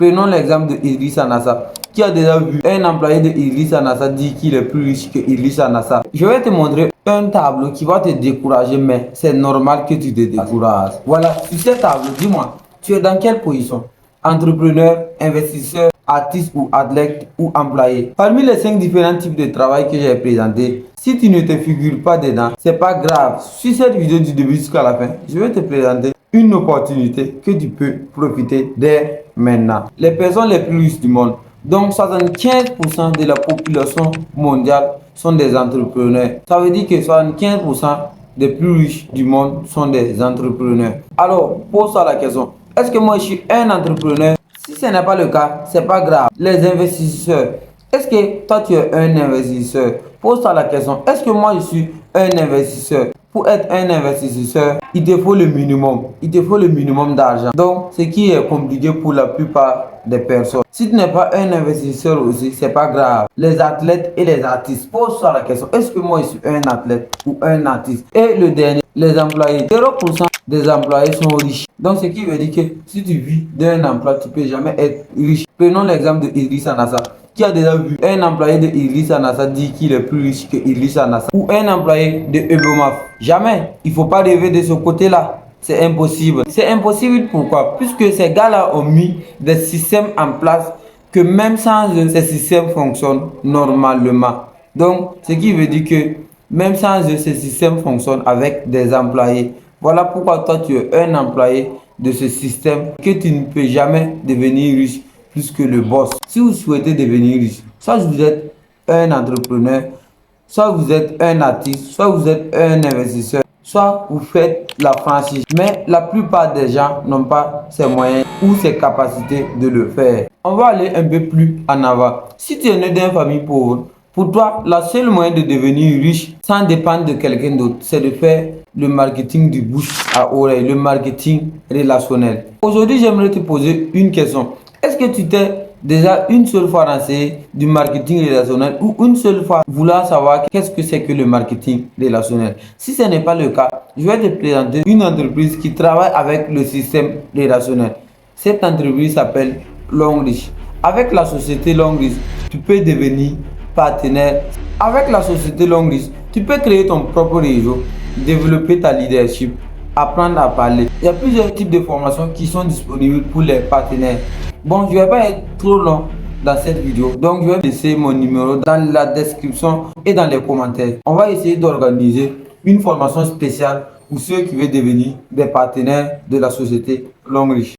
Prenons l'exemple de Idrissa Nassa. Qui a déjà vu un employé de Idrissa Nassa dire qu'il est plus riche que Idrissa Nassa? Je vais te montrer un tableau qui va te décourager, mais c'est normal que tu te décourages. Voilà, sur ce tableau, dis-moi, tu es dans quelle position? Entrepreneur, investisseur, artiste ou athlète ou employé? Parmi les 5 différents types de travail que j'ai présentés, si tu ne te figures pas dedans, c'est pas grave. Sur cette vidéo du début jusqu'à la fin, je vais te présenter une opportunité que tu peux profiter dès maintenant. Les personnes les plus riches du monde, donc 75% de la population mondiale sont des entrepreneurs. Ça veut dire que 75% des plus riches du monde sont des entrepreneurs. Alors, pose-toi la question, est-ce que moi je suis un entrepreneur? Si ce n'est pas le cas, c'est pas grave. Les investisseurs, est-ce que toi tu es un investisseur? Pose-toi la question, est-ce que moi je suis un investisseur? Pour être un investisseur, il te faut le minimum. Il te faut le minimum d'argent. Donc, ce qui est compliqué pour la plupart des personnes. Si tu n'es pas un investisseur aussi, c'est pas grave. Les athlètes et les artistes, pose-toi la question, est-ce que moi je suis un athlète ou un artiste? Et le dernier, les employés. 0% des employés sont riches. Donc, ce qui veut dire que si tu vis d'un emploi, tu ne peux jamais être riche. Prenons l'exemple de Idrissa Nassa. Qui a déjà vu un employé de Idrissa Nassa dire qu'il est plus riche que Idrissa Nassa? Ou un employé de Ebomaf? Jamais. Il ne faut pas rêver de ce côté-là. C'est impossible. C'est impossible pourquoi? Puisque ces gars-là ont mis des systèmes en place que même sans eux, ces systèmes fonctionnent normalement. Donc, ce qui veut dire que même sans eux, ces systèmes fonctionnent avec des employés. Voilà pourquoi toi, tu es un employé de ce système que tu ne peux jamais devenir riche plus que le boss. Si vous souhaitez devenir riche, soit vous êtes un entrepreneur, soit vous êtes un artiste, soit vous êtes un investisseur, soit vous faites la franchise. Mais la plupart des gens n'ont pas ces moyens ou ces capacités de le faire. On va aller un peu plus en avant. Si tu es né d'une famille pauvre, pour toi, la seule moyen de devenir riche sans dépendre de quelqu'un d'autre, c'est de faire le marketing du bouche à oreille, le marketing relationnel. Aujourd'hui, j'aimerais te poser une question. Est-ce que tu t'es déjà une seule fois renseigné du marketing relationnel ou une seule fois vouloir savoir qu'est-ce que c'est que le marketing relationnel? Si ce n'est pas le cas, je vais te présenter une entreprise qui travaille avec le système relationnel. Cette entreprise s'appelle Longrich. Avec la société Longrich, tu peux devenir partenaire. Avec la société Longrich, tu peux créer ton propre réseau, développer ta leadership, apprendre à parler. Il y a plusieurs types de formations qui sont disponibles pour les partenaires. Bon, je ne vais pas être trop long dans cette vidéo, donc je vais laisser mon numéro dans la description et dans les commentaires. On va essayer d'organiser une formation spéciale pour ceux qui veulent devenir des partenaires de la société Longrich.